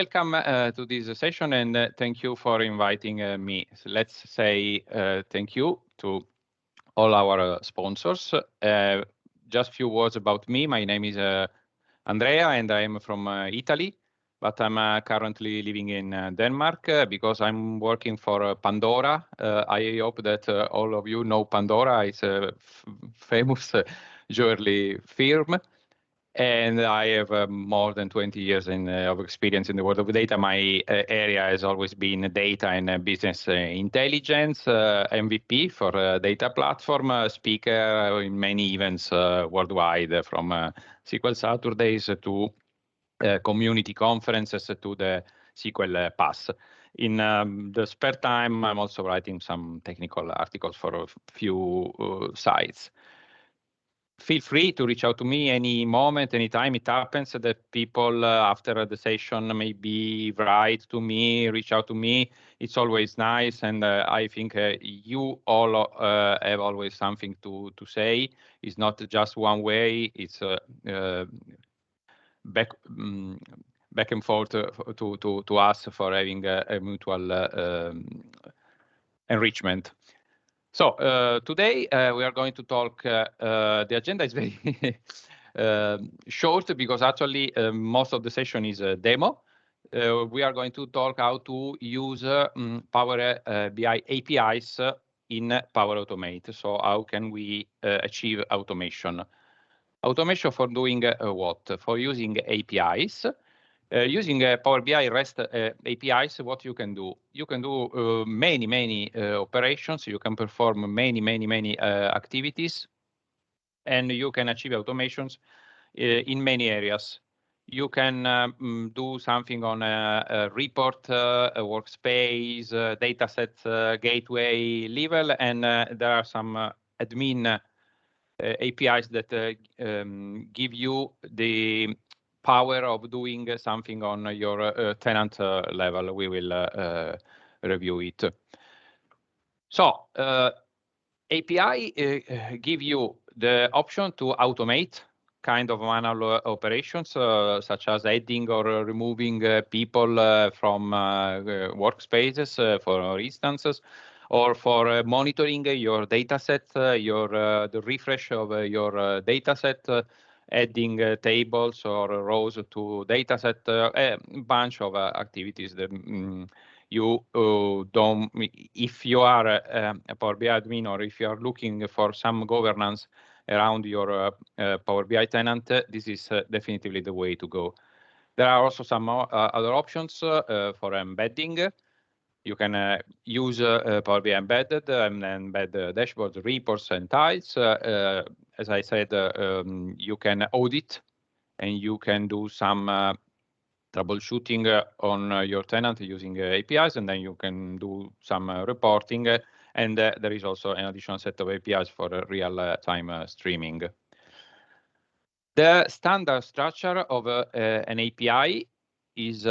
Welcome to this session, and thank you for inviting me. So let's say thank you to all our sponsors. Just a few words about me. My name is Andrea, and I am from Italy, but I'm currently living in Denmark because I'm working for Pandora. I hope that all of you know Pandora. It's a famous jewelry firm. And I have more than 20 years of experience in the world of data. My area has always been data and business intelligence, MVP for data platform, speaker in many events worldwide, from SQL Saturdays to community conferences to the SQL Pass. In the spare time, I'm also writing some technical articles for a few sites. Feel free to reach out to me any moment, anytime. It happens that people after the session maybe write to me, reach out to me. It's always nice, and I think you all have always something to say. It's not just one way. It's back and forth to us for having a mutual enrichment. So today we are going to talk. The agenda is very short because actually most of the session is a demo. We are going to talk how to use Power BI APIs in Power Automate. So how can we achieve automation? Automation for doing what? For using APIs. Using Power BI REST APIs, what you can do? You can do many operations. You can perform many activities, and you can achieve automations in many areas. You can do something on a report, a workspace, datasets, gateway level, and there are some admin APIs that give you the power of doing something on your tenant level. We will review it. So API give you the option to automate kind of manual operations, such as adding or removing people from workspaces, for instances, or for monitoring your data set, the refresh of your data set, adding tables or rows to data set, a bunch of activities that you don't. If you are a Power BI admin, or if you are looking for some governance around your Power BI tenant, this is definitely the way to go. There are also some other options for embedding. You can use Power BI Embedded and embed dashboards, reports, and tiles. As I said, you can audit, and you can do some troubleshooting on your tenant using APIs, and then you can do some reporting. And there is also an additional set of APIs for real-time streaming. The standard structure of an API is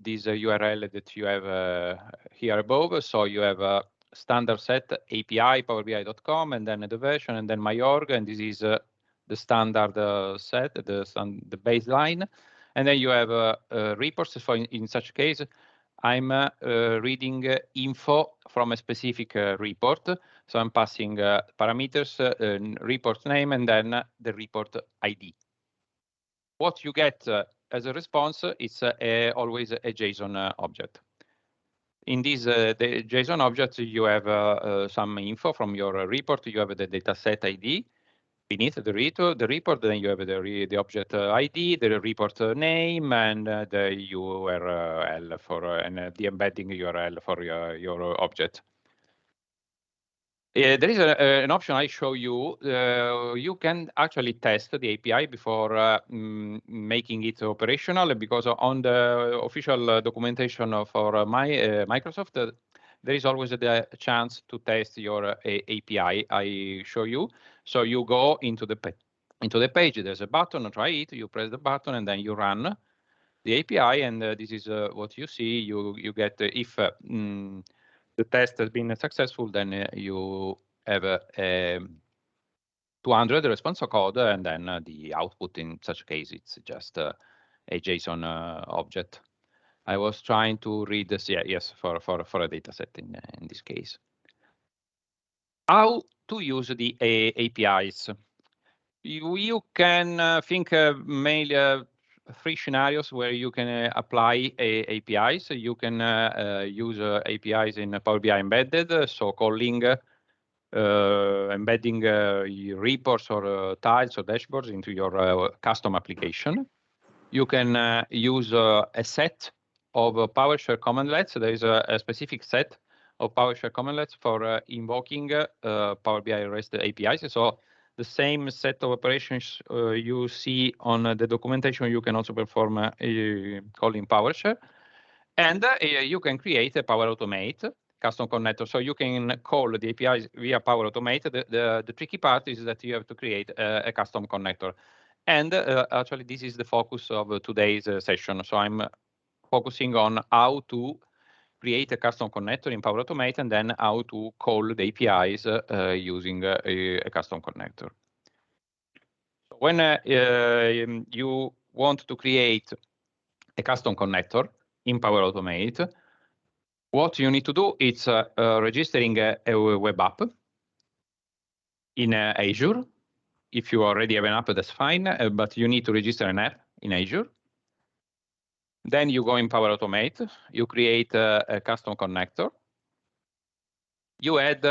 this URL that you have here above. So you have a standard set API, powerbi.com, and then the version, and then my org, and this is the standard set, the baseline. And then you have reports. So in such case, I'm reading info from a specific report. So I'm passing parameters, report name, and then the report ID. What you get as a response is always a JSON object. In this the JSON object, you have some info from your report. You have the dataset ID beneath the report. Then you have the object ID, the report name, and the URL for and the embedding URL for your object. There is an option I show you. You can actually test the API before making it operational, because on the official documentation for Microsoft, there is always the chance to test your API. I show you. So you go into the page. There's a button. Try it. You press the button, and then you run the API, and this is what you see. You get if the test has been successful, then you have a 200 response code, and then the output in such case, it's just a JSON object. I was trying to read this, yes, for a data set in this case. How to use the APIs? You can think mainly 3 scenarios where you can apply APIs. You can use APIs in Power BI embedded, so calling, embedding reports or tiles or dashboards into your custom application. You can use a set of PowerShell commandlets. There is a specific set of PowerShell commandlets for invoking Power BI REST APIs. So the same set of operations you see on the documentation, you can also perform calling PowerShell. And you can create a Power Automate custom connector. So you can call the APIs via Power Automate. The tricky part is that you have to create a custom connector. And actually, this is the focus of today's session. So I'm focusing on how to create a custom connector in Power Automate and then how to call the APIs using a custom connector. So when you want to create a custom connector in Power Automate, what you need to do is registering a web app in Azure. If you already have an app, that's fine, but you need to register an app in Azure. Then you go in Power Automate, you create a custom connector. You add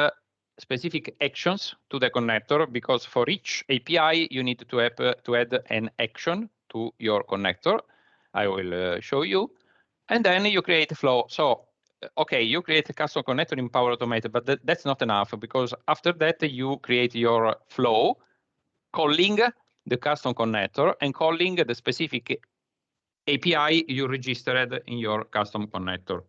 specific actions to the connector, because for each API, you need to add an action to your connector. I will show you. And then you create a flow. So, okay, you create a custom connector in Power Automate, but that's not enough, because after that, you create your flow, calling the custom connector and calling the specific API you registered in your custom connector.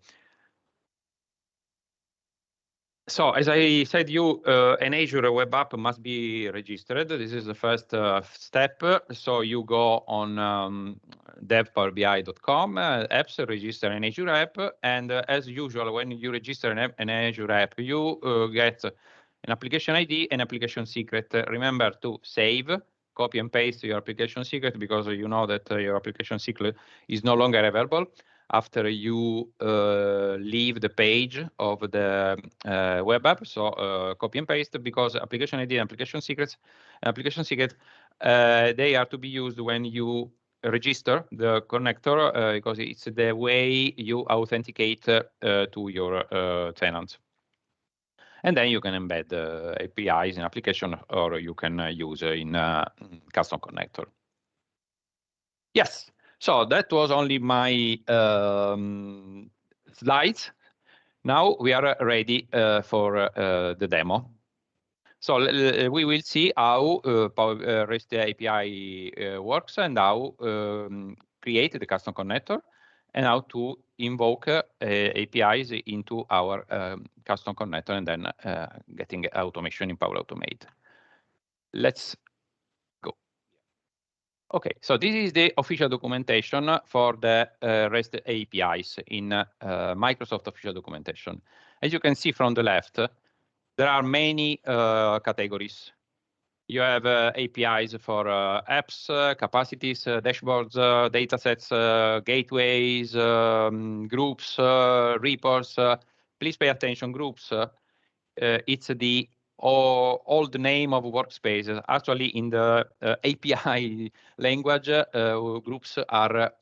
So as I said, an Azure web app must be registered. This is the first step. So you go on devpowerbi.com, apps, register an Azure app. And as usual, when you register an Azure app, you get an application ID and application secret. Remember to save, copy and paste your application secret, because you know that your application secret is no longer available after you leave the page of the web app. So copy and paste, because application ID and application secret, they are to be used when you register the connector, because it's the way you authenticate to your tenants. And then you can embed APIs in application, or you can use in custom connector. Yes. So that was only my slides. Now we are ready for the demo. So we will see how REST API works, and how create the custom connector, and how to invoke APIs into our custom connector, and then getting automation in Power Automate. Let's go. Okay, so this is the official documentation for the REST APIs in Microsoft official documentation. As you can see from the left, there are many categories. You have APIs for apps, capacities, dashboards, datasets, gateways, groups, reports. Please pay attention, groups. It's the old name of workspaces. Actually, in the API language, groups are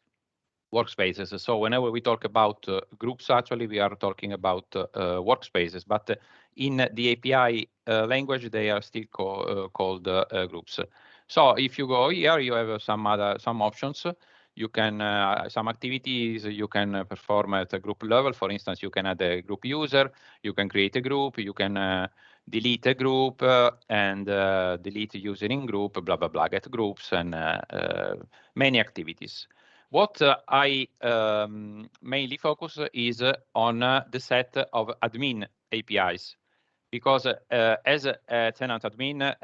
workspaces. So whenever we talk about groups, actually, we are talking about workspaces. But in the API language, they are still called groups. So if you go here, you have some options. You can some activities you can perform at a group level. For instance, you can add a group user. You can create a group. You can delete a group and delete user in group. Blah blah blah. Get groups and many activities. What I mainly focus is on the set of admin APIs, because as a tenant admin,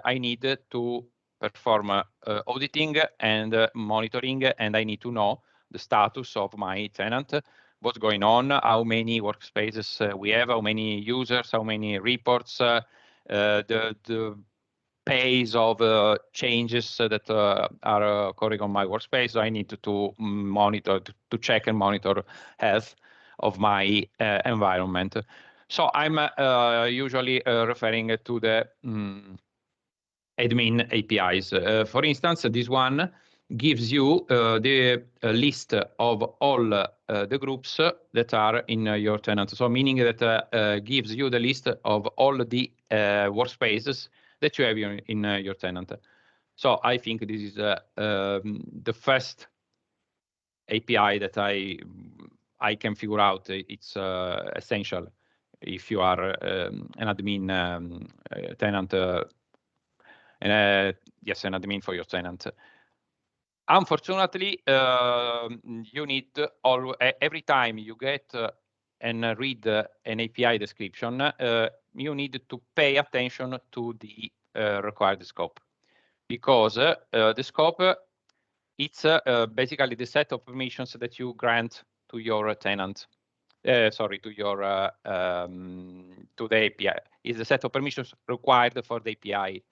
I need to perform auditing and monitoring, and I need to know the status of my tenant, what's going on, how many workspaces we have, how many users, how many reports, the pace of changes that are occurring on my workspace. So I need to monitor, to check and monitor health of my environment. So I'm usually referring to the admin APIs. For instance, this one gives you the list of all the groups that are in your tenant. So meaning that gives you the list of all the workspaces that you have in your tenant. So I think this is the first API that I can figure out. It's essential if you are an admin tenant. Yes, an admin for your tenant. Unfortunately, you need every time you get and read an API description, you need to pay attention to the required scope, because the scope it's basically the set of permissions that you grant to your tenant. Sorry, to your to the API. Is the set of permissions required for the API.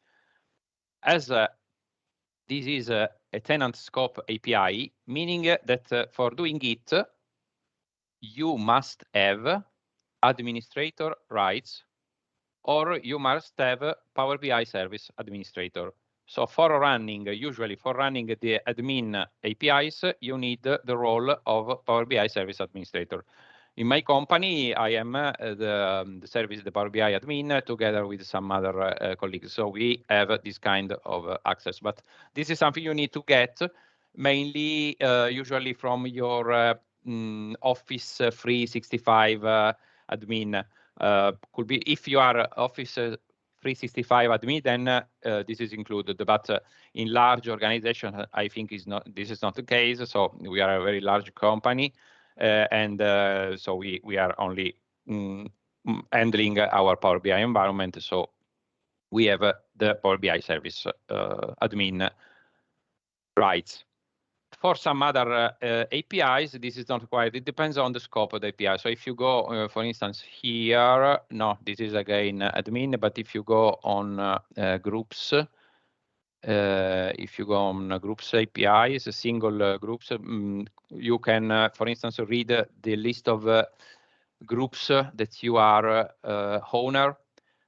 As this is a tenant scope API, meaning that for doing it, you must have administrator rights, or you must have Power BI service administrator. So for running, usually for running the admin APIs, you need the role of Power BI service administrator. In my company, I am the service, the Power BI admin, together with some other colleagues. So we have this kind of access. But this is something you need to get mainly, usually from your Office 365 admin. Could be if you are Office 365 admin, then this is included. But in large organizations, I think this is not the case. So we are a very large company. And so we are only handling our Power BI environment. So we have the Power BI service admin rights. For some other APIs, this is not required. It depends on the scope of the API. So if you go, for instance, here, no, this is again admin. But if you go on groups, if you go on groups APIs, single groups, you can, for instance, read the list of groups that you are owner.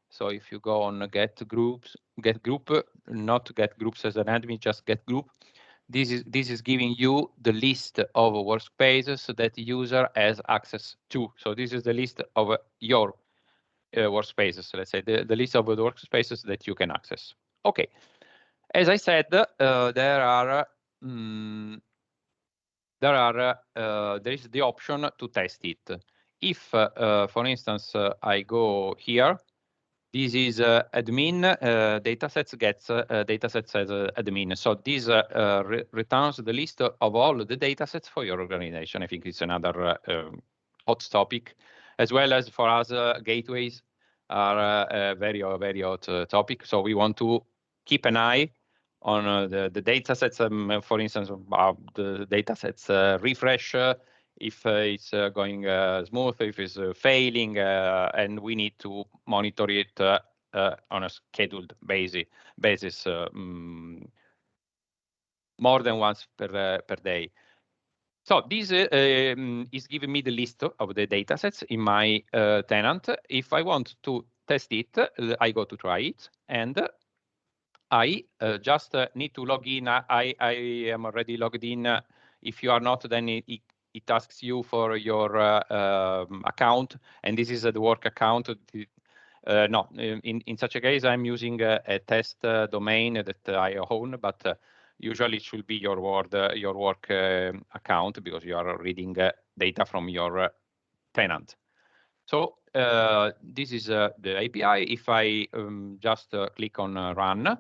So if you go on get group, not get groups as an admin, just get group. This is giving you the list of workspaces that the user has access to. So this is the list of your workspaces. Let's say the list of the workspaces that you can access. Okay. As I said, there is the option to test it. If, for instance, I go here, this is admin datasets gets datasets as admin. So this returns the list of all the datasets for your organization. I think it's another hot topic, as well as for us gateways are a very hot topic. So we want to keep an eye on the datasets, for instance, the datasets refresh, if it's going smooth, if it's failing, and we need to monitor it on a scheduled basis more than once per day. So this is giving me the list of the datasets in my tenant. If I want to test it, I go to try it, and I just need to log in. I am already logged in. If you are not, then it asks you for your account, and this is the work account. No, in such a case, I'm using a test domain that I own, but usually it should be your work account, because you are reading data from your tenant. So this is the API. If I just click on run,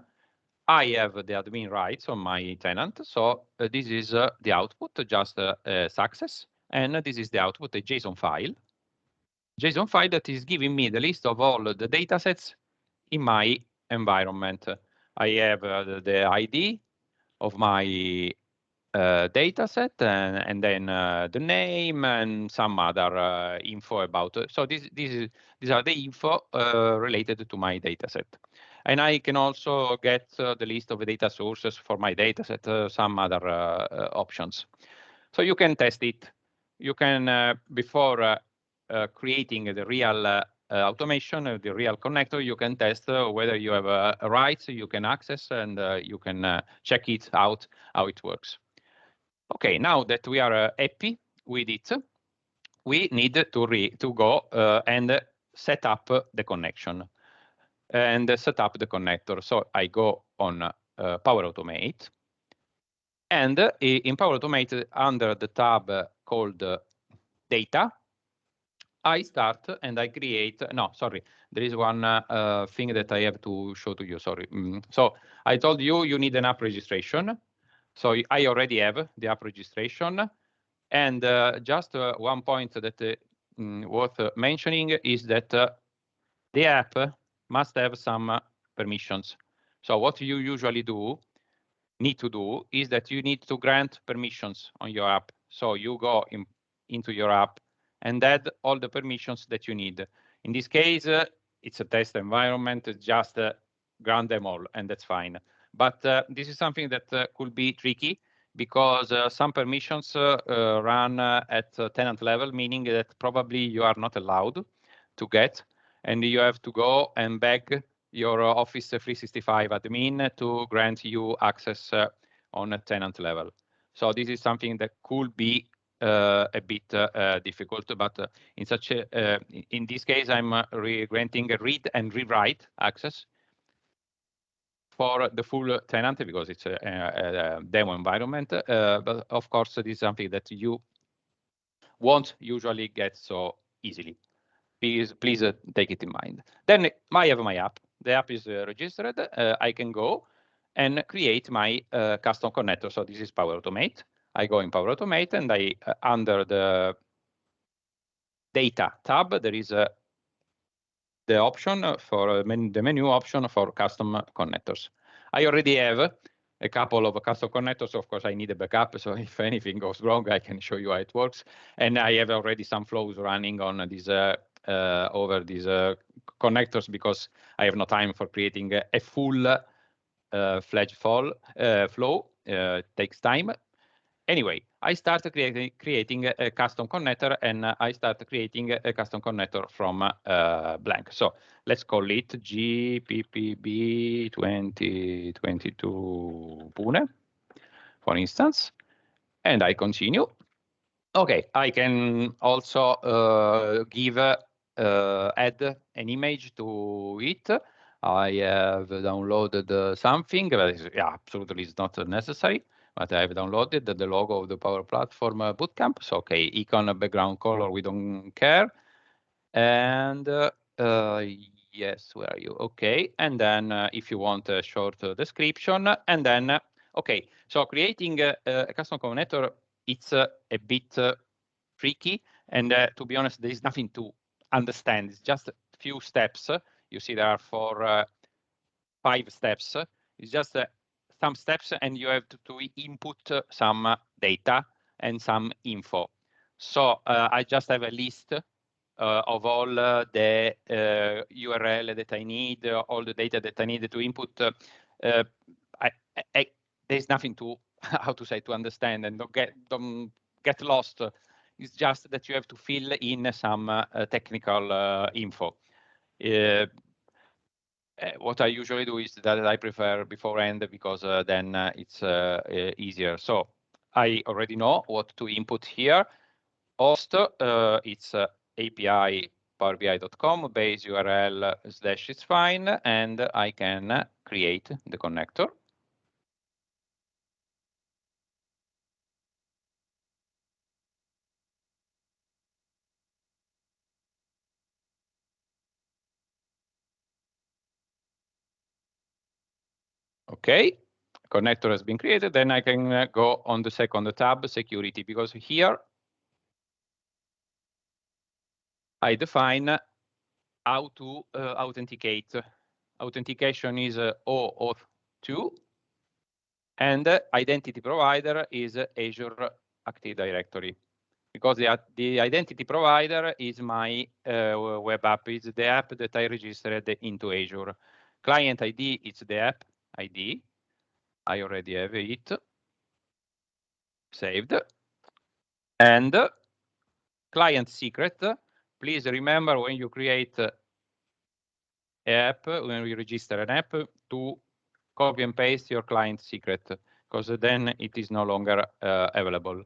I have the admin rights on my tenant. So this is the output, just success. And this is the output, a JSON file. JSON file that is giving me the list of all the datasets in my environment. I have the ID of my dataset, and then the name and some other info about. So these are the info related to my dataset. And I can also get the list of data sources for my dataset, some other options. So you can test it. You can, before creating the real automation, the real connector, you can test whether you have rights you can access, and you can check it out, how it works. Okay, now that we are happy with it, we need to go and set up the connection and set up the connector. So I go on Power Automate, and in Power Automate, under the tab called Data, I start and I create. No, sorry, there is one thing that I have to show to you. Sorry. So I told you need an app registration. So I already have the app registration. And just one point that worth mentioning is that the app must have some permissions. So what you usually need to do is that you need to grant permissions on your app. So you go into your app and add all the permissions that you need. In this case, it's a test environment, just grant them all, and that's fine. But this is something that could be tricky, because some permissions run at tenant level, meaning that probably you are not allowed to get, and you have to go and beg your Office 365 admin to grant you access on a tenant level. So this is something that could be a bit difficult, but in this case, I'm granting a read and rewrite access for the full tenant, because it's a demo environment. But of course, this is something that you won't usually get so easily. Please take it in mind. Then I have my app. The app is registered. I can go and create my custom connector. So this is Power Automate. I go in Power Automate, and I under the Data tab, there is the option for the menu option for custom connectors. I already have a couple of custom connectors. Of course, I need a backup, so if anything goes wrong, I can show you how it works. And I have already some flows running on these over these connectors, because I have no time for creating a full fledged flow. It takes time. Anyway, I start creating a custom connector, and I start creating a custom connector from blank. So let's call it GPPB 2022 Pune, for instance, and I continue. Okay, I can also add an image to it. I have downloaded something, but absolutely it's not necessary. But I have downloaded the logo of the Power Platform Bootcamp. So, okay, icon, background color, we don't care. And yes, where are you? Okay, and then if you want a short description, and then, okay, so creating a custom connector, it's a bit tricky. And to be honest, there is nothing to understand. It's just a few steps. You see there are 5 steps. It's just some steps, and you have to input some data and some info. So I just have a list of all the URL that I need, all the data that I need to input. There's nothing to, how to say, to understand, and don't get lost. It's just that you have to fill in some technical info. What I usually do is that I prefer beforehand, because then it's easier. So I already know what to input here. Host, it's API powerbi.com, base URL / is fine, and I can create the connector. Okay, connector has been created. Then I can go on the second tab, security, because here I define how to authenticate. Authentication is OAuth 2, and identity provider is Azure Active Directory, because the identity provider is my web app, is the app that I registered into Azure. client ID, it's the app ID. I already have it saved. And client secret, please remember when you create an app, when we register an app, to copy and paste your client secret, because then it is no longer available.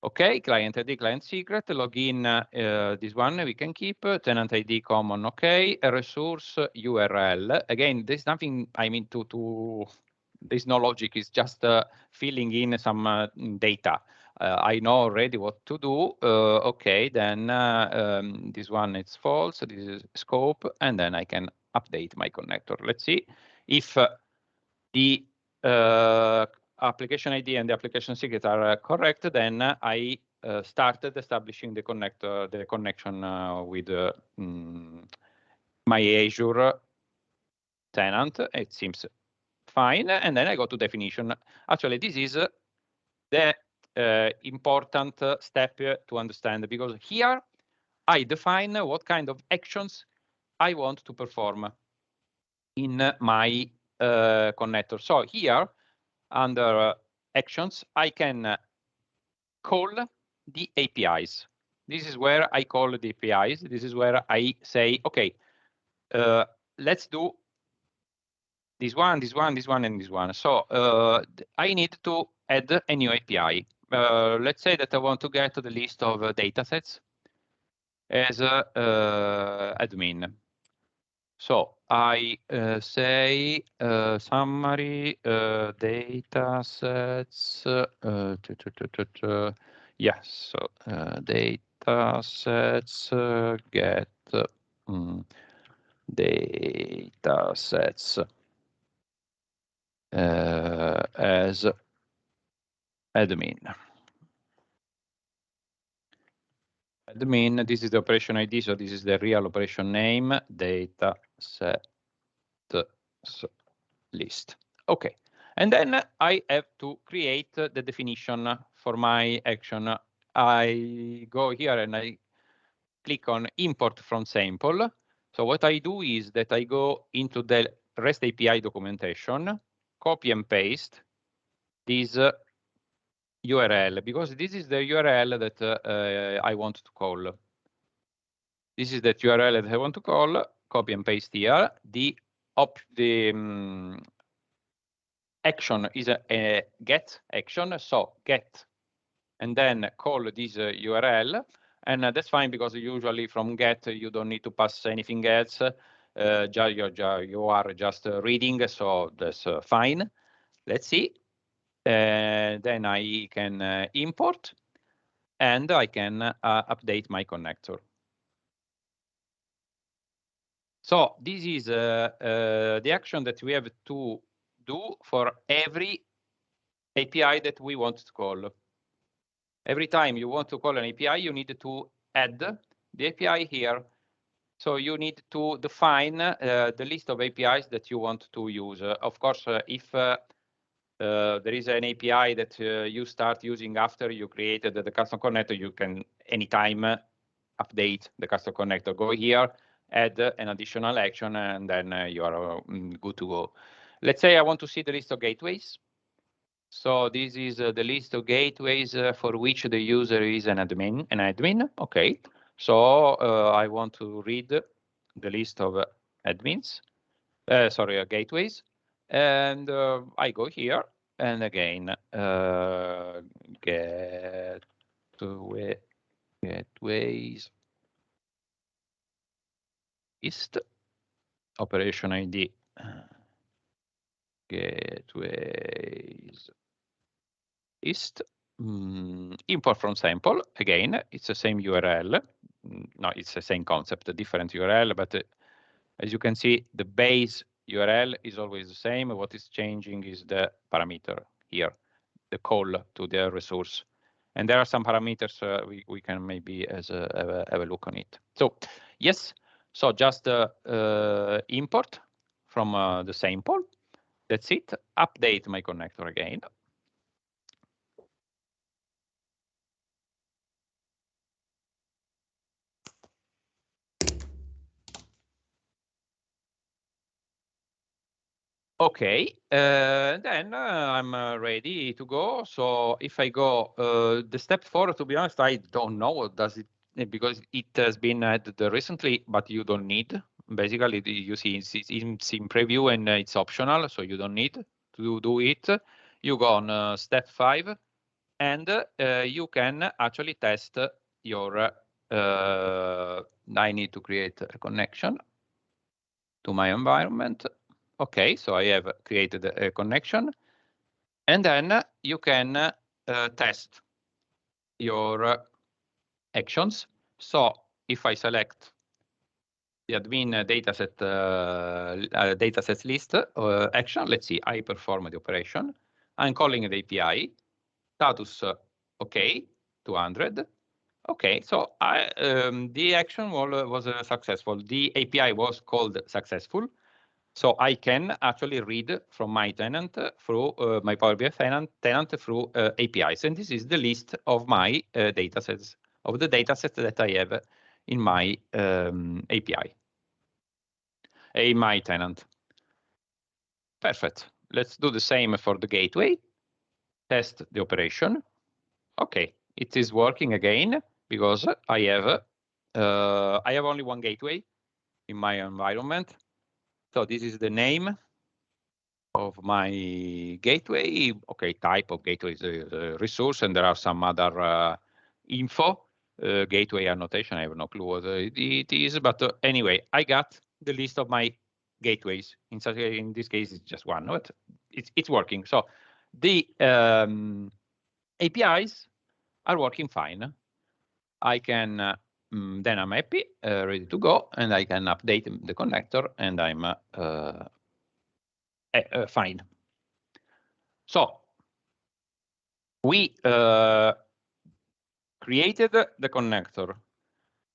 Okay, client ID, client secret, login, this one we can keep, tenant ID common, okay, resource URL. Again, there's nothing, I mean, there's no logic, it's just filling in some data. I know already what to do. Okay, then this one is false, this is scope, and then I can update my connector. Let's see if the application ID and the application secret are correct, then I started establishing the connection with my Azure tenant. It seems fine, and then I go to definition. Actually, this is the important step to understand, because here I define what kind of actions I want to perform in my connector. So here, under actions, I can call the APIs. This is where I call the APIs. This is where I say, okay, let's do this one, this one, this one, and this one. So I need to add a new API. Let's say that I want to get the list of datasets as admin. So I say summary datasets. Yes, so datasets get datasets as admin. Admin, this is the operation ID, so this is the real operation name, dataset list. Okay, and then I have to create the definition for my action. I go here and I click on import from sample. So what I do is that I go into the REST API documentation, copy and paste this URL, because this is the URL that I want to call. This is the URL that I want to call, copy and paste here. The action is a get action, so get and then call this URL, and that's fine because usually from get you don't need to pass anything else. You are just reading, so that's fine. Let's see. Then I can import, and I can update my connector. So this is the action that we have to do for every API that we want to call. Every time you want to call an API, you need to add the API here. So you need to define the list of APIs that you want to use. Of course, if there is an API that you start using after you created the custom connector, you can anytime update the custom connector. Go here, add an additional action, and then you are good to go. Let's say I want to see the list of gateways. So this is the list of gateways for which the user is an admin. Okay. So I want to read the list of admins, gateways, and I go here, and again, gateways list, operation ID, gateways list, import from sample. Again, it's the same URL. No, it's the same concept, a different URL, but as you can see, the base URL is always the same. What is changing is the parameter here, the call to the resource. And there are some parameters we can maybe have a look on it. So yes, so just import from the sample. That's it. Update my connector again. Okay, then I'm ready to go. So if I go, the step 4, to be honest, I don't know what does it, because it has been added recently, but you don't need. Basically, you see it's in preview and it's optional, so you don't need to do it. You go on step 5, and you can actually test your. I need to create a connection to my environment. Okay, so I have created a connection, and then you can test your actions. So if I select the admin datasets list action, let's see, I perform the operation. I'm calling the API, status OK, 200. Okay, so the action was successful. The API was called successful. So I can actually read from my tenant through my Power BI tenant through APIs. And this is the list of my datasets, of the datasets that I have in my API, in my tenant. Perfect. Let's do the same for the gateway. Test the operation. Okay, it is working again because I have only one gateway in my environment. So this is the name of my gateway. Okay, type of gateway is a resource, and there are some other info. Gateway annotation, I have no clue what it is, but anyway, I got the list of my gateways. In this case, it's just one, but it's working. So the APIs are working fine. I can then I'm happy, ready to go, and I can update the connector, and I'm fine. So we created the connector.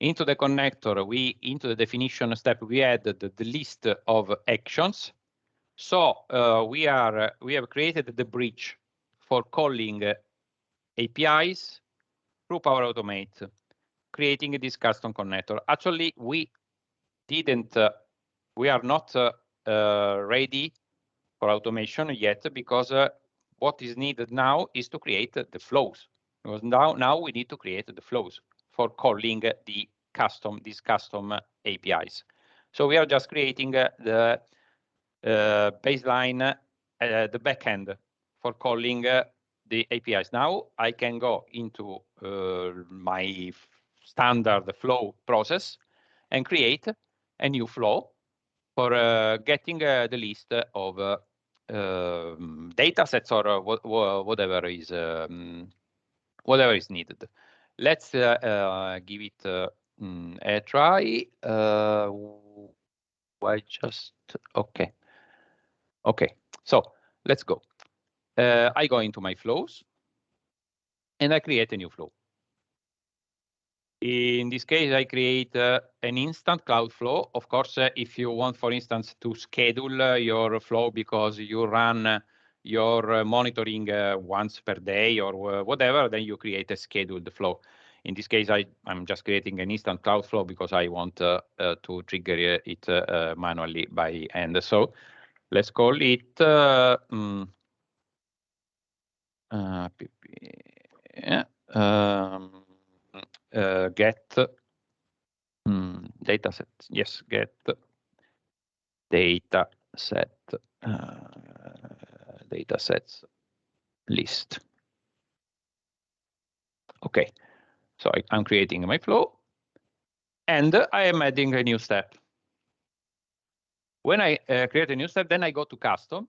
Into the connector, into the definition step, we added the list of actions. So we have created the bridge for calling APIs through Power Automate, creating this custom connector. Actually, we are not ready for automation yet, because what is needed now is to create the flows. Because now we need to create the flows for calling these custom APIs. So we are just creating the baseline, the backend for calling the APIs. Now I can go into my standard flow process and create a new flow for getting the list of data sets or whatever is needed. Let's give it a try. Okay. So let's go. I go into my flows and I create a new flow. In this case, I create an instant cloud flow. Of course, if you want, for instance, to schedule your flow because you run your monitoring once per day or whatever, then you create a scheduled flow. In this case, I'm just creating an instant cloud flow because I want to trigger it manually by hand. So let's call it get dataset. Yes, get datasets list. Okay, so I'm creating my flow, and I am adding a new step. When I create a new step, then I go to custom,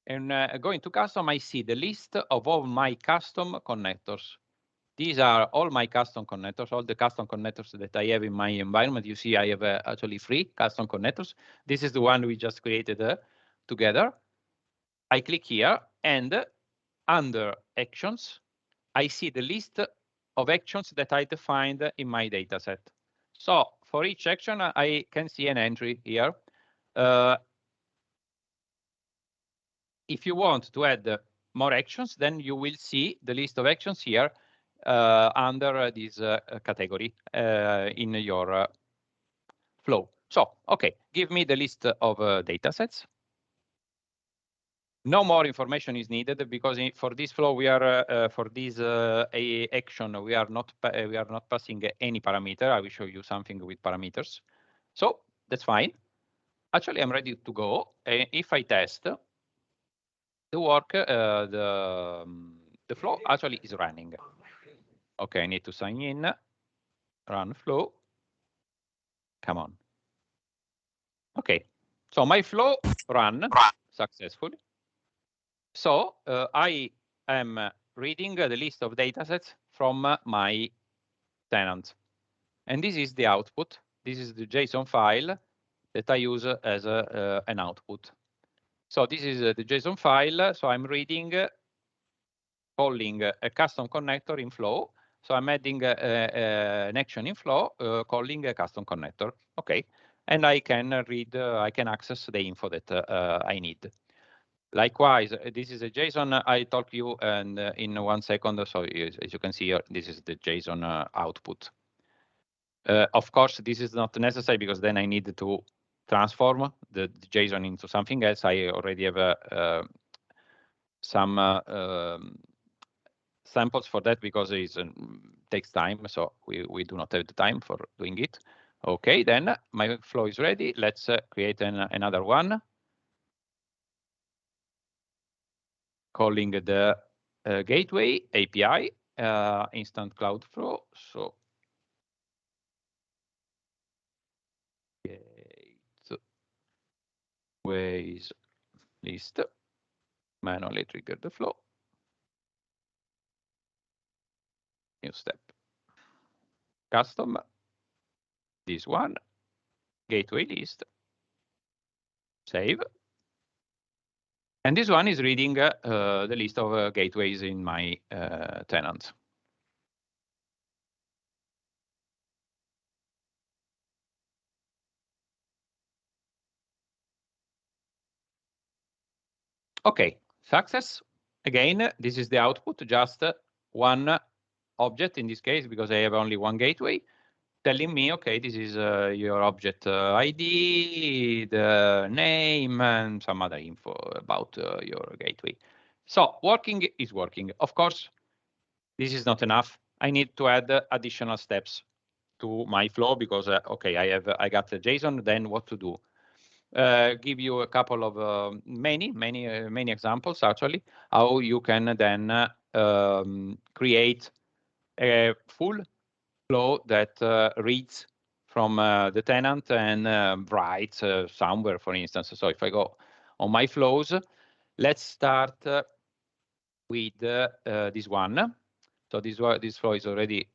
and going to custom, I see the list of all my custom connectors. These are all my custom connectors, all the custom connectors that I have in my environment. You see, I have actually 3 custom connectors. This is the one we just created together. I click here, and under actions, I see the list of actions that I defined in my dataset. So for each action, I can see an entry here. If you want to add more actions, then you will see the list of actions here under this category in your flow. So, okay, give me the list of datasets. No more information is needed because for this flow we are for this action we are not passing any parameter. I will show you something with parameters. So that's fine. Actually, I'm ready to go. If I test the work, the flow actually is running. Okay, I need to sign in. Run flow. Come on. Okay, so my flow ran successfully. So I am reading the list of datasets from my tenant. And this is the output. This is the JSON file that I use as an output. So this is the JSON file. So I'm reading, calling a custom connector in Flow. So I'm adding an action in Flow, calling a custom connector. Okay, and I can read, I can access the info that I need. Likewise, this is a JSON. I talk you and in 1 second. So as you can see here, this is the JSON output. Of course, this is not necessary because then I need to transform the JSON into something else. I already have some samples for that because it takes time. So we do not have the time for doing it. Okay, then my flow is ready. Let's create another one. Calling the gateway API instant cloud flow. So gateways list, manually trigger the flow. New step. Custom. This one. Gateway list. Save. And this one is reading the list of gateways in my tenant. Okay, success. Again, this is the output, just one object in this case, because I have only one gateway, telling me, okay, this is your object ID, the name, and some other info about your gateway. So working is working. Of course, this is not enough. I need to add additional steps to my flow because, okay, I got the JSON, then what to do? Give you a couple of many examples actually how you can then create a full flow that reads from the tenant and writes somewhere, for instance. So if I go on my flows, let's start with this one. So this flow is already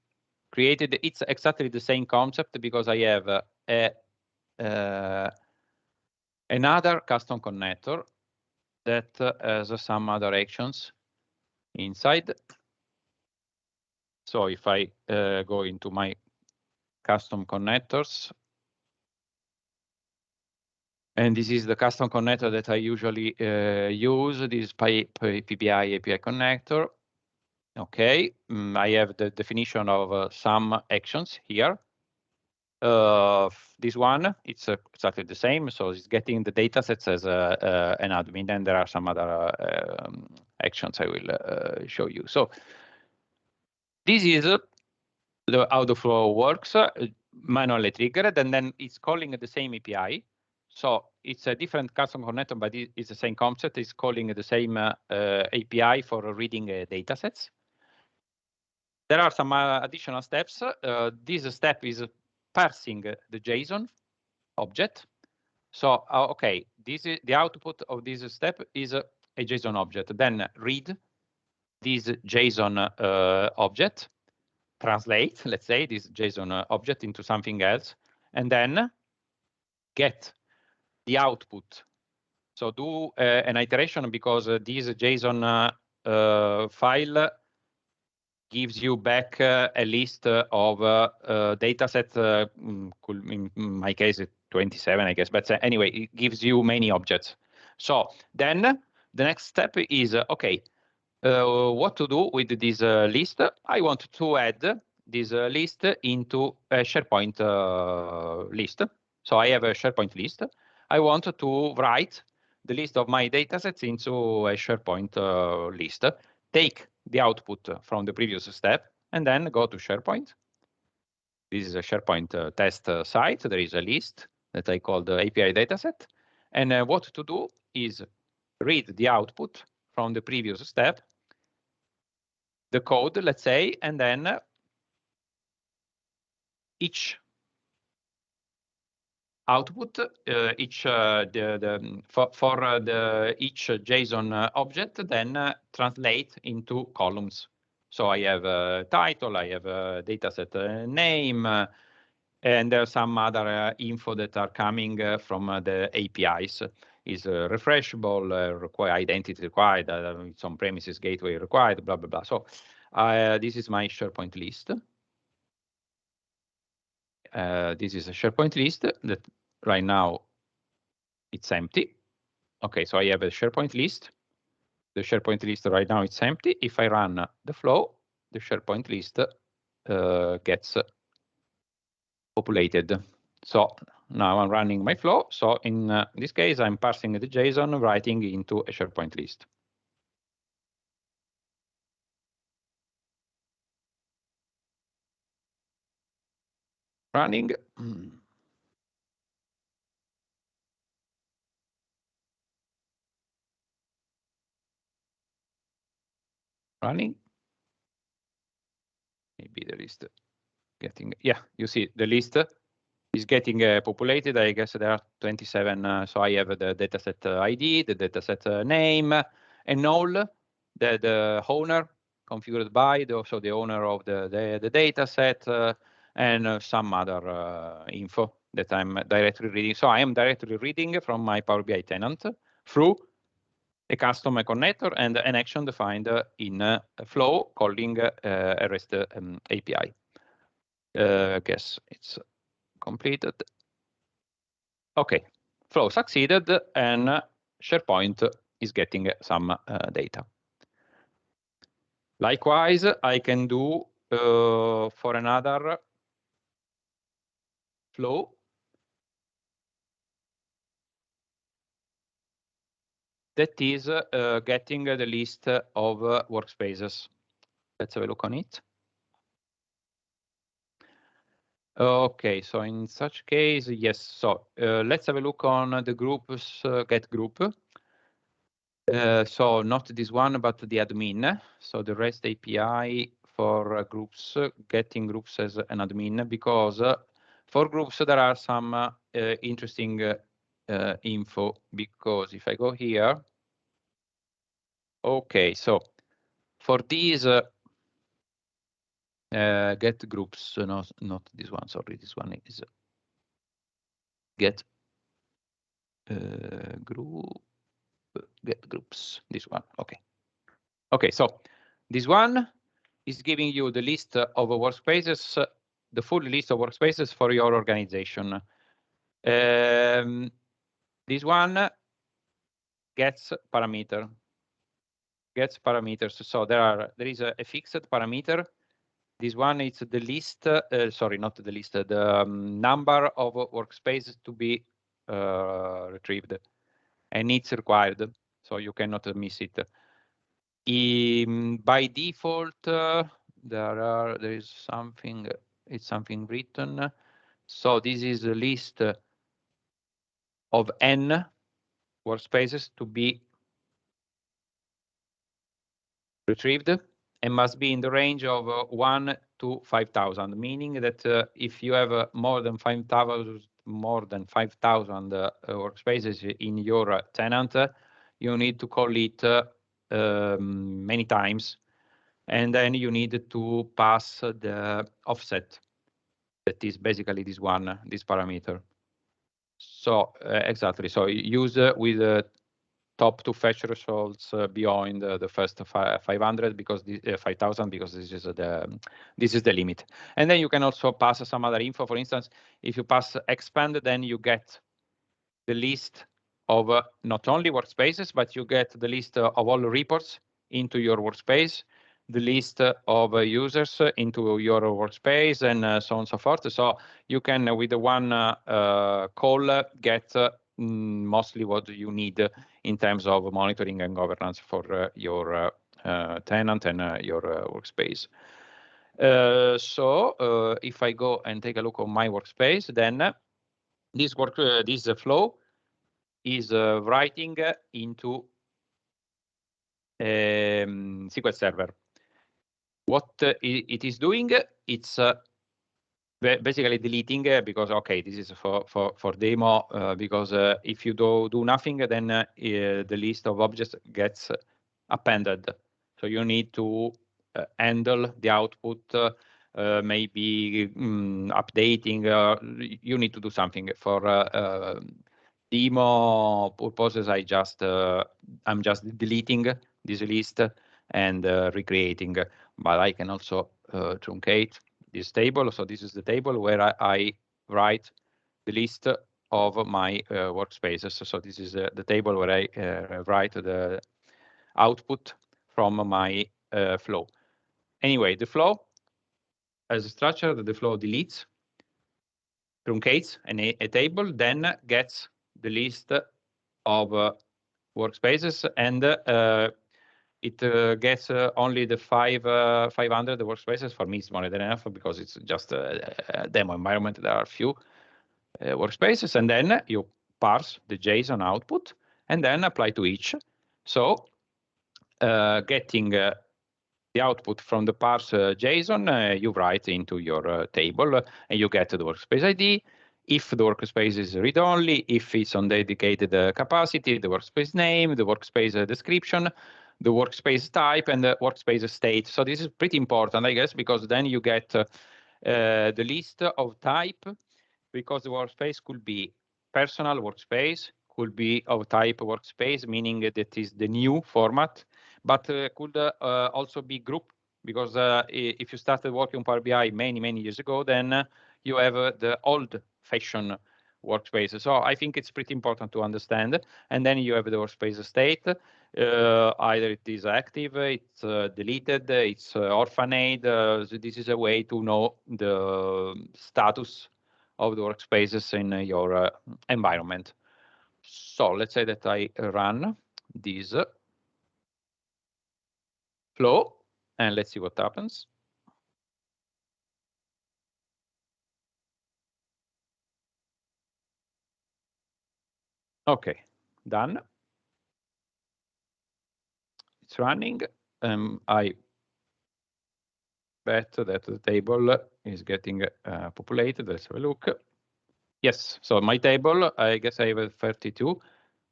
created. It's exactly the same concept because I have another custom connector that has some other actions inside. So if I go into my custom connectors, and this is the custom connector that I usually use, this PBI API connector. Okay, I have the definition of some actions here. This one, it's exactly the same. So it's getting the datasets as an admin, and there are some other actions I will show you. So this is how the flow works, manually triggered, and then it's calling the same API. So it's a different custom connector, but it's the same concept. It's calling the same API for reading datasets. There are some additional steps. This step is parsing the JSON object. So, okay, this is the output of this step is a JSON object. Then read this JSON object, translate, let's say, this JSON object into something else, and then get the output. So do an iteration because this JSON file gives you back a list of datasets, in my case, 27, I guess. But anyway, it gives you many objects. So then the next step is, okay, what to do with this list? I want to add this list into a SharePoint list. So I have a SharePoint list. I want to write the list of my datasets into a SharePoint list, take the output from the previous step, and then go to SharePoint. This is a SharePoint test site. There is a list that I call the API dataset. And what to do is read the output from the previous step, the code, let's say, and then each output, each for each JSON object, then translate into columns. So I have a title, I have a dataset name, and there's some other info that are coming from the APIs. Is refreshable, require identity required, it's on premises gateway required, blah, blah, blah. So this is my SharePoint list. This is a SharePoint list that right now it's empty. Okay, so I have a SharePoint list. The SharePoint list right now it's empty. If I run the flow, the SharePoint list gets populated. So now I'm running my flow. So in this case, I'm parsing the JSON, writing into a SharePoint list. Running. Running. Maybe the list getting, yeah, you see the list is getting populated. I guess there are 27. So I have the dataset ID, the dataset name, and all the owner configured by, so the owner of the dataset, and some other info that I'm directly reading. So I am directly reading from my Power BI tenant through a custom connector and an action defined in Flow calling a REST API. Guess it's completed. Okay, Flow succeeded, and SharePoint is getting some data. Likewise, I can do for another flow that is getting the list of workspaces. Let's have a look on it. Okay, so in such case, yes. So let's have a look on the groups, get group. So not this one, but the admin. So the REST API for groups, getting groups as an admin, because for groups there are some interesting info. Because if I go here, okay, so for these get groups, no, not this one. Sorry, this one is get group. Get groups, this one, okay. Okay, so this one is giving you the list of workspaces, the full list of workspaces for your organization. This one gets parameters. So there is a fixed parameter. This one is the list, sorry, not the list, the number of workspaces to be retrieved, and it's required, so you cannot miss it. By default, there is something. It's something written. So this is a list of n workspaces to be retrieved and must be in the range of 1 to 5,000. Meaning that if you have more than 5,000 workspaces in your tenant, you need to call it many times, and then you need to pass the offset. That is basically this one, this parameter. So exactly. So use with top to fetch results beyond the first 500 because 5,000, because this is the limit. And then you can also pass some other info. For instance, if you pass expand, then you get the list of not only workspaces, but you get the list of all reports into your workspace, the list of users into your workspace and so on and so forth. So you can, with the one call, get mostly what you need in terms of monitoring and governance for your tenant and your workspace. So if I go and take a look on my workspace, then this flow is writing into SQL Server. What it is doing, it's basically deleting because, okay, this is for demo, because if you do nothing, then the list of objects gets appended. So you need to handle the output, maybe updating. You need to do something for demo purposes. I'm just deleting this list and recreating, but I can also truncate this table. So this is the table where I write the list of my workspaces. So this is the table where I write the output from my flow. Anyway, the flow as a structure, the flow deletes, truncates a table, then gets the list of workspaces, and it gets only the 500 workspaces. For me, it's more than enough because it's just a demo environment. There are a few workspaces, and then you parse the JSON output and then apply to each. So getting the output from the parse JSON, you write into your table, and you get the workspace ID. If the workspace is read-only, if it's on dedicated capacity, the workspace name, the workspace description, the workspace type, and the workspace state. So this is pretty important, I guess, because then you get the list of type, because the workspace could be personal workspace, could be of type workspace, meaning that is the new format, but could also be group, because if you started working on Power BI many years ago, then you have the old-fashioned workspace. So I think it's pretty important to understand. And then you have the workspace state. Either it is active, it's deleted, it's orphaned. So this is a way to know the status of the workspaces in your environment. So let's say that I run this flow, and let's see what happens. Okay, done. It's running. I bet that the table is getting populated. Let's have a look. Yes, so my table, I guess I have 32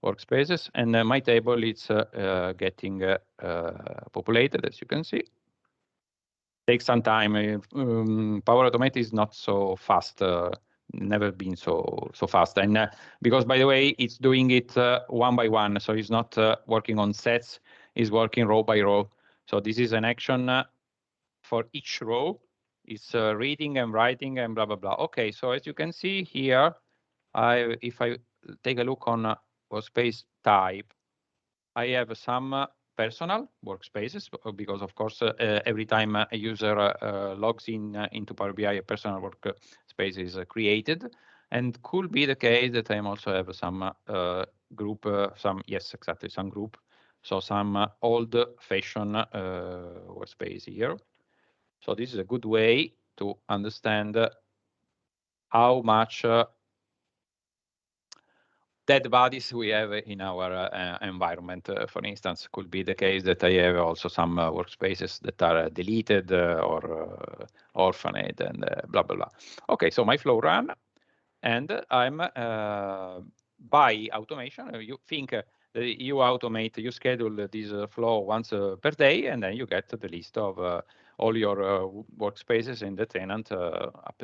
workspaces, and my table is getting populated, as you can see. Takes some time. Power Automate is not so fast, never been so fast. And because, by the way, it's doing it one by one, so it's not working on sets, it's working row by row. So this is an action for each row. It's reading and writing and blah, blah, blah. Okay, so as you can see here, if I take a look on workspace type, I have some personal workspaces, because of course every time a user logs in into Power BI, a personal workspace is created, and could be the case that I also have some group, some group, so some old-fashioned workspace here. So this is a good way to understand how much dead bodies we have in our environment. For instance, could be the case that I have also some workspaces that are deleted or orphaned and blah, blah, blah. Okay, so my flow run, and I'm by automation. You think you automate, you schedule this flow once per day, and then you get the list of all your workspaces in the tenant up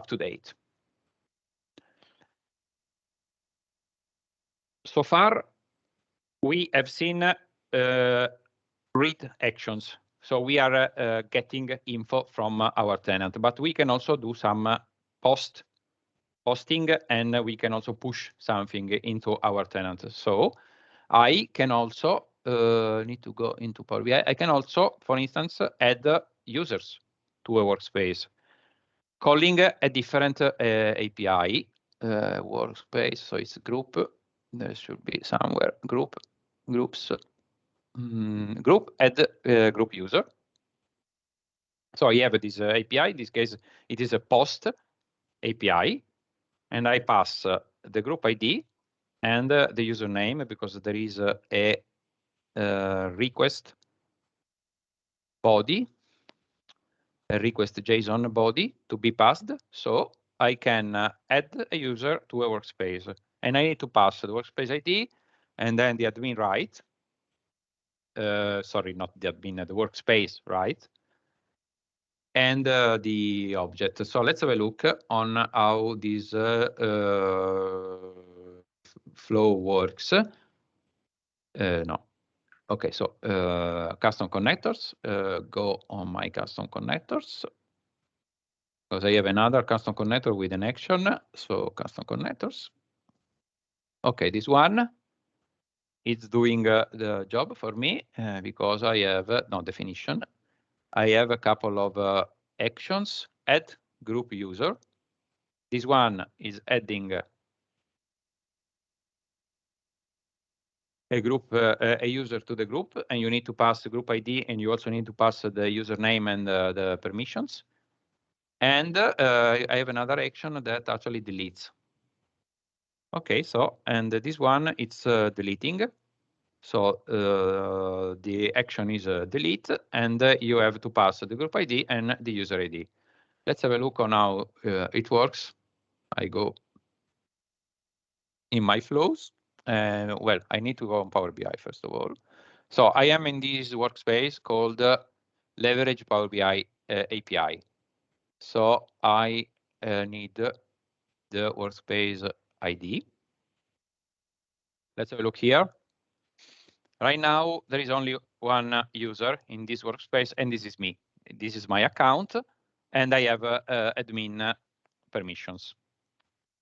to date. So far, we have seen read actions. So we are getting info from our tenant, but we can also do some posting, and we can also push something into our tenant. So I can also need to go into Power BI. I can also, for instance, add users to a workspace, calling a different API workspace. So it's group. There should be somewhere groups, group add group user. So I have this API. In this case, it is a post API, and I pass the group ID and the username, because there is a request body, a request JSON body to be passed. So I can add a user to a workspace, and I need to pass the workspace ID and then the admin right. Sorry, not the admin, the workspace right, and the object. So let's have a look on how this flow works. No. Okay, so custom connectors, go on my custom connectors, because I have another custom connector with an action. So custom connectors. Okay, this one is doing the job for me because I have no definition. I have a couple of actions. Add group user. This one is adding a group, a user to the group, and you need to pass the group ID, and you also need to pass the username and the permissions. And I have another action that actually deletes. Okay, so, and this one, it's deleting. So the action is delete, and you have to pass the group ID and the user ID. Let's have a look on how it works. I go in my flows, and well, I need to go on Power BI first of all. So I am in this workspace called Leverage Power BI API. So I need the workspace ID. Let's have a look here. Right now, there is only one user in this workspace, and this is me. This is my account, and I have admin permissions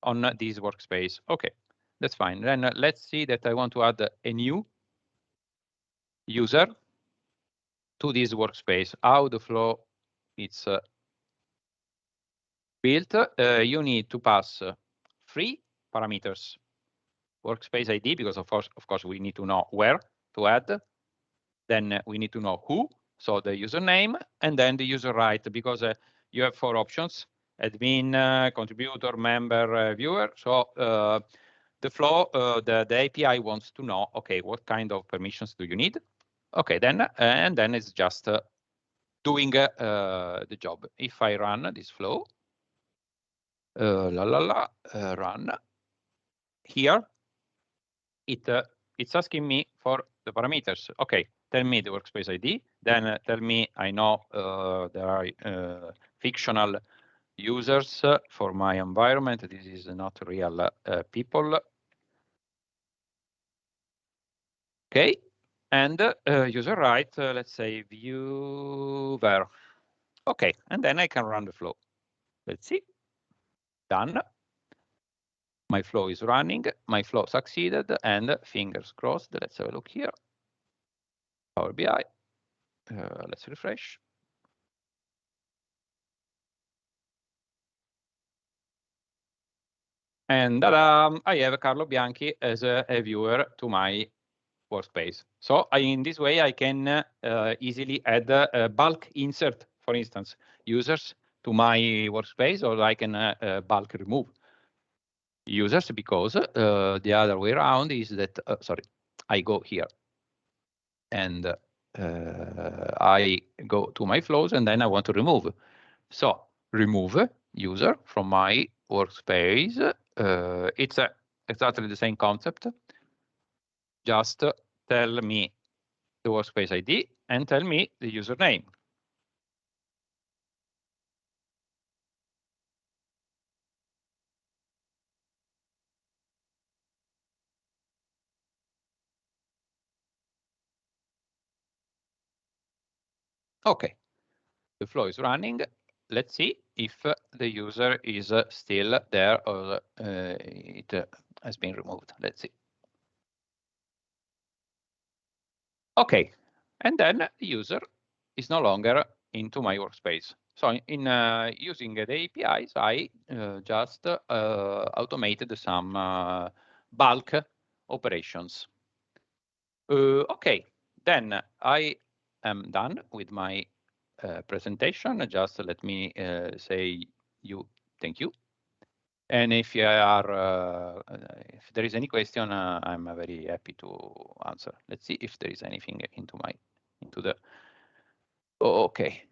on this workspace. Okay, that's fine. Then let's see that I want to add a new user to this workspace. How the flow is built, you need to pass 3 parameters. Workspace ID, because of course we need to know where to add. Then we need to know who, so the username, and then the user right, because you have 4 options: admin, contributor, member, viewer. So the flow, the API wants to know, okay, what kind of permissions do you need? Okay, then and then it's just doing the job. If I run this flow, run here, it's asking me for the parameters. Okay, tell me the workspace ID, then tell me I know there are fictional users for my environment. This is not real people. Okay, and user right, let's say viewer. Okay, and then I can run the flow. Let's see. Done. My flow is running. My flow succeeded, and fingers crossed. Let's have a look here. Power BI. Let's refresh. And I have Carlo Bianchi as a viewer to my workspace. So in this way, I can easily add a bulk insert, for instance, users to my workspace, or I can bulk remove users, because the other way around is that, sorry, I go here and I go to my flows, and then I want to remove. So remove user from my workspace. It's exactly the same concept. Just tell me the workspace ID and tell me the username. Okay, the flow is running. Let's see if the user is still there, or it has been removed. Let's see. Okay, and then the user is no longer into my workspace. So in using the APIs, I just automated some bulk operations. Okay, then I am done with my presentation. Just let me say thank you. And if you are, if there is any question, I'm very happy to answer. Let's see if there is anything into the. Oh, okay.